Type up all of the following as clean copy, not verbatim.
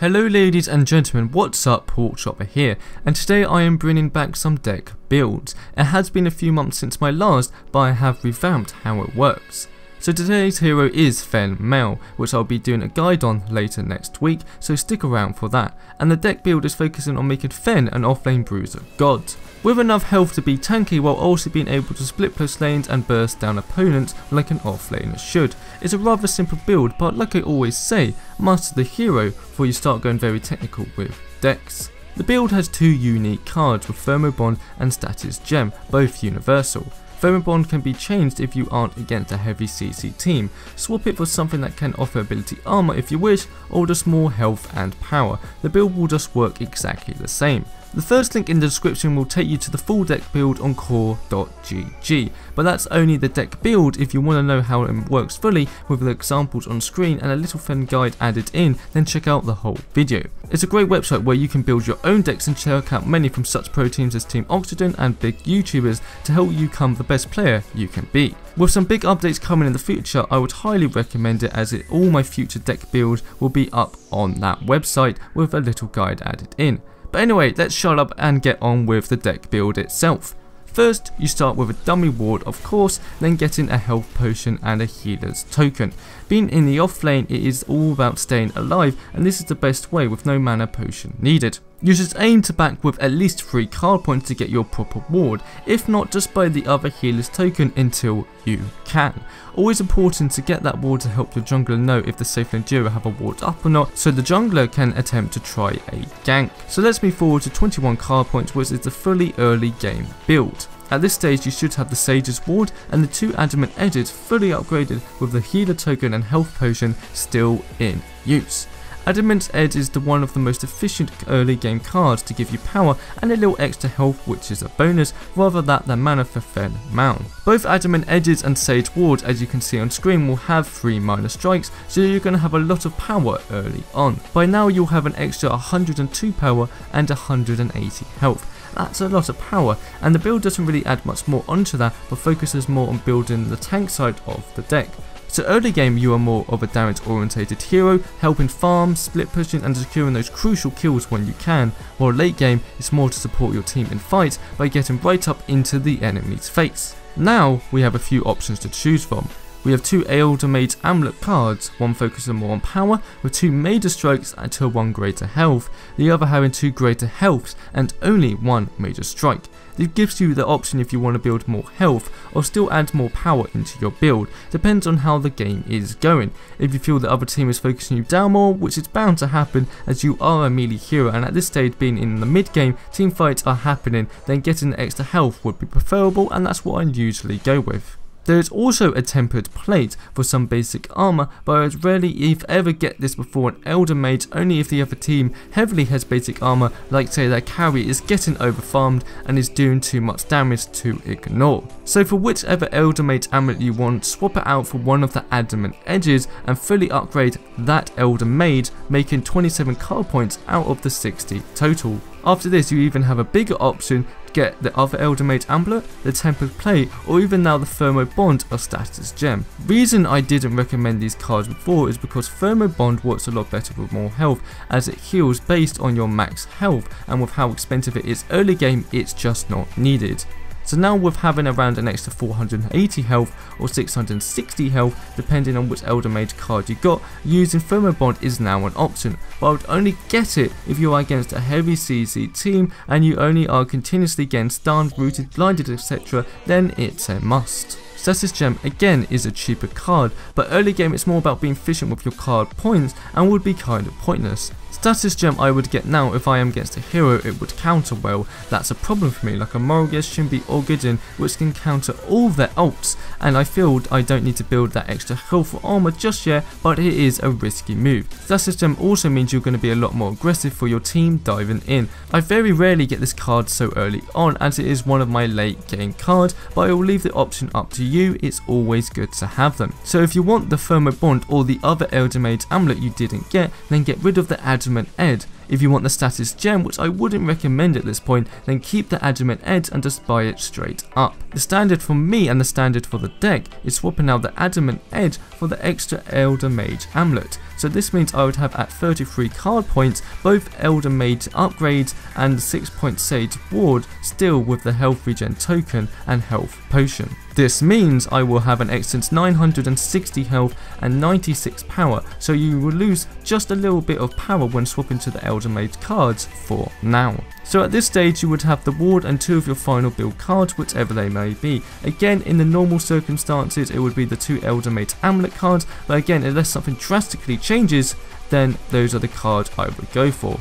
Hello ladies and gentlemen, what's up, Porkchopper here, and today I am bringing back some deck builds. It has been a few months since my last, but I have revamped how it works. So today's hero is Feng Mao, which I'll be doing a guide on later next week, so stick around for that. And the deck build is focusing on making Feng an offlane bruiser god, with enough health to be tanky while also being able to split plus lanes and burst down opponents like an offlaner should. It's a rather simple build, but like I always say, master the hero before you start going very technical with decks. The build has two unique cards with thermo-bond and status gem, both universal. Thermo-bond can be changed if you aren't against a heavy CC team. Swap it for something that can offer ability armor if you wish, or just more health and power. The build will just work exactly the same. The first link in the description will take you to the full deck build on core.gg, but that's only the deck build. If you want to know how it works fully with the examples on screen and a little Feng guide added in, then check out the whole video. It's a great website where you can build your own decks and check out many from such pro teams as Team Oxygen and big YouTubers to help you become the best player you can be. With some big updates coming in the future, I would highly recommend it, as all my future deck builds will be up on that website with a little guide added in. But anyway, let's shut up and get on with the deck build itself. First, you start with a dummy ward, of course, then getting a health potion and a healer's token. Being in the off lane, it is all about staying alive, and this is the best way with no mana potion needed. You should aim to back with at least 3 card points to get your proper ward, if not just buy the other healer's token until you can. Always important to get that ward to help your jungler know if the safe lane duo have a ward up or not, so the jungler can attempt to try a gank. So let's move forward to 21 card points, which is the fully early game build. At this stage you should have the Sage's ward and the 2 adamant edges fully upgraded with the healer token and health potion still in use. Adamant Edge is one of the most efficient early game cards to give you power and a little extra health, which is a bonus rather than mana for Feng Mao. Both Adamant Edges and Sage Wards, as you can see on screen, will have 3 minor strikes, so you're going to have a lot of power early on. By now you'll have an extra 102 power and 180 health. That's a lot of power, and the build doesn't really add much more onto that, but focuses more on building the tank side of the deck. So early game you are more of a damage orientated hero, helping farm, split pushing and securing those crucial kills when you can, while late game it's more to support your team in fights by getting right up into the enemy's face. Now we have a few options to choose from. We have 2 Elder Mage Amulet cards, one focusing more on power with 2 major strikes until 1 greater health, the other having 2 greater healths and only 1 major strike. This gives you the option if you want to build more health or still add more power into your build, depends on how the game is going. If you feel the other team is focusing you down more, which is bound to happen as you are a melee hero, and at this stage being in the mid game, team fights are happening, then getting the extra health would be preferable, and that's what I usually go with. There is also a tempered plate for some basic armor, but I would rarely if ever get this before an Elder Mage, only if the other team heavily has basic armor, like say their carry is getting overfarmed and is doing too much damage to ignore. So for whichever Elder Mage amulet you want, swap it out for one of the Adamant Edges and fully upgrade that Elder Mage, making 27 card points out of the 60 total. After this you even have a bigger option, get the other Elder Mage amulet, the tempered plate, or even now the thermo-bond or status gem. Reason I didn't recommend these cards before is because thermo-bond works a lot better with more health, as it heals based on your max health, and with how expensive it is early game it's just not needed. So now with having around an extra 480 health or 660 health depending on which Elder Mage card you got, using thermo-bond is now an option, but I would only get it if you are against a heavy CC team and you only are continuously getting stunned, rooted, blinded, etc, then it's a must. Status Gem again is a cheaper card, but early game it's more about being efficient with your card points and would be kind of pointless. Status Gem I would get now if I am against a hero it would counter well. That's a problem for me, like a Morrigan, Shinbi or Gideon, which can counter all their ults, and I feel I don't need to build that extra health or armor just yet, but it is a risky move. Status Gem also means you're going to be a lot more aggressive for your team diving in. I very rarely get this card so early on, as it is one of my late game cards, but I will leave the option up to you, it's always good to have them. So if you want the thermo-bond or the other Elder Mage amulet you didn't get, then get rid of the Adamant Edge. If you want the status gem, which I wouldn't recommend at this point, then keep the adamant edge and just buy it straight up. The standard for me and the standard for the deck is swapping out the adamant edge for the extra Elder Mage amulet. So this means I would have at 33 card points both Elder Mage upgrades and the 6-point Sage ward, still with the health regen token and health potion. This means I will have an excellent 960 health and 96 power, so you will lose just a little bit of power when swapping to the Elder Mage cards for now. So at this stage you would have the ward and 2 of your final build cards, whichever they may be. Again, in the normal circumstances it would be the 2 Elder Mage amulet cards, but again, unless something drastically changes, then those are the cards I would go for.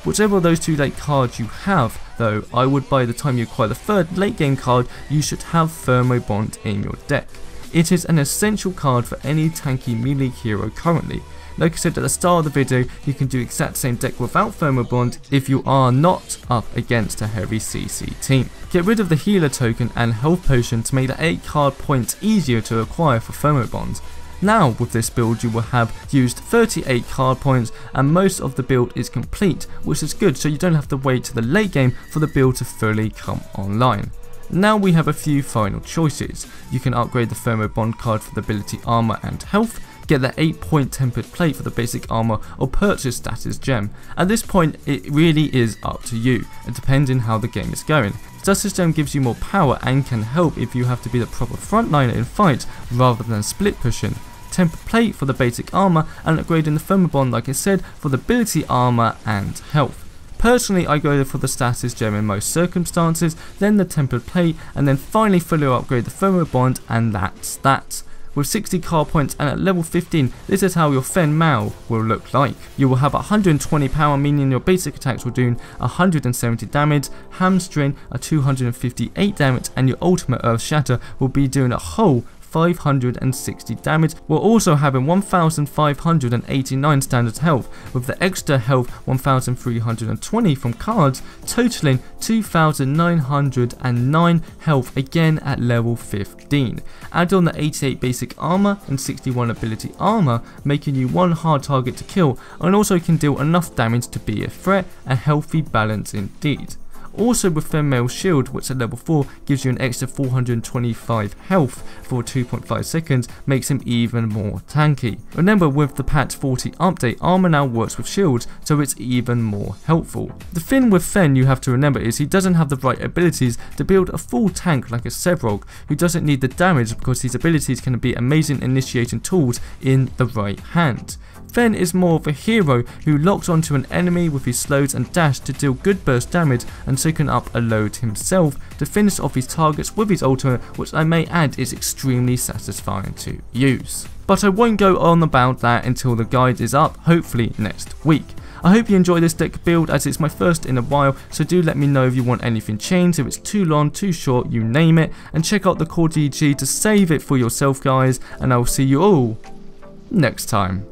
Whichever of those 2 late cards you have, though, I would by the time you acquire the 3rd late game card, you should have thermo-bond in your deck. It is an essential card for any tanky melee hero currently. Like I said at the start of the video, you can do exact same deck without thermo-bond if you are not up against a heavy CC team. Get rid of the healer token and health potion to make the 8 card points easier to acquire for thermo-bond. Now with this build you will have used 38 card points and most of the build is complete, which is good, so you don't have to wait to the late game for the build to fully come online. Now we have a few final choices. You can upgrade the thermo-bond card for the ability armor and health, get the 8-point tempered plate for the basic armor, or purchase status gem. At this point it really is up to you, depending how the game is going. Status gem gives you more power and can help if you have to be the proper frontliner in fights rather than split pushing. Tempered plate for the basic armor, and upgrading the thermo-bond, like I said, for the ability armor and health. Personally, I go for the status gem in most circumstances, then the tempered plate, and then finally fully upgrade the thermo-bond, and that's that. With 60 card points and at level 15, this is how your Feng Mao will look like. You will have 120 power, meaning your basic attacks will do 170 damage, hamstring a 258 damage, and your ultimate Earth Shatter will be doing a whole 560 damage, while also having 1589 standard health, with the extra health 1320 from cards, totaling 2909 health again at level 15. Add on the 88 basic armor and 61 ability armor, making you one hard target to kill, and also can deal enough damage to be a threat, a healthy balance indeed. Also with Feng Mao's shield, which at level 4 gives you an extra 425 health for 2.5 seconds, makes him even more tanky. Remember, with the patch 40 update, armor now works with shields, so it's even more helpful. The thing with Feng you have to remember is he doesn't have the right abilities to build a full tank like a Sevrog, who doesn't need the damage because his abilities can be amazing initiating tools in the right hand. Feng is more of a hero who locks onto an enemy with his slows and dash to deal good burst damage and soaking up a load himself to finish off his targets with his ultimate, which I may add is extremely satisfying to use. But I won't go on about that until the guide is up, hopefully next week. I hope you enjoy this deck build as it's my first in a while, so do let me know if you want anything changed, if it's too long, too short, you name it, and check out the core GG to save it for yourself guys, and I will see you all next time.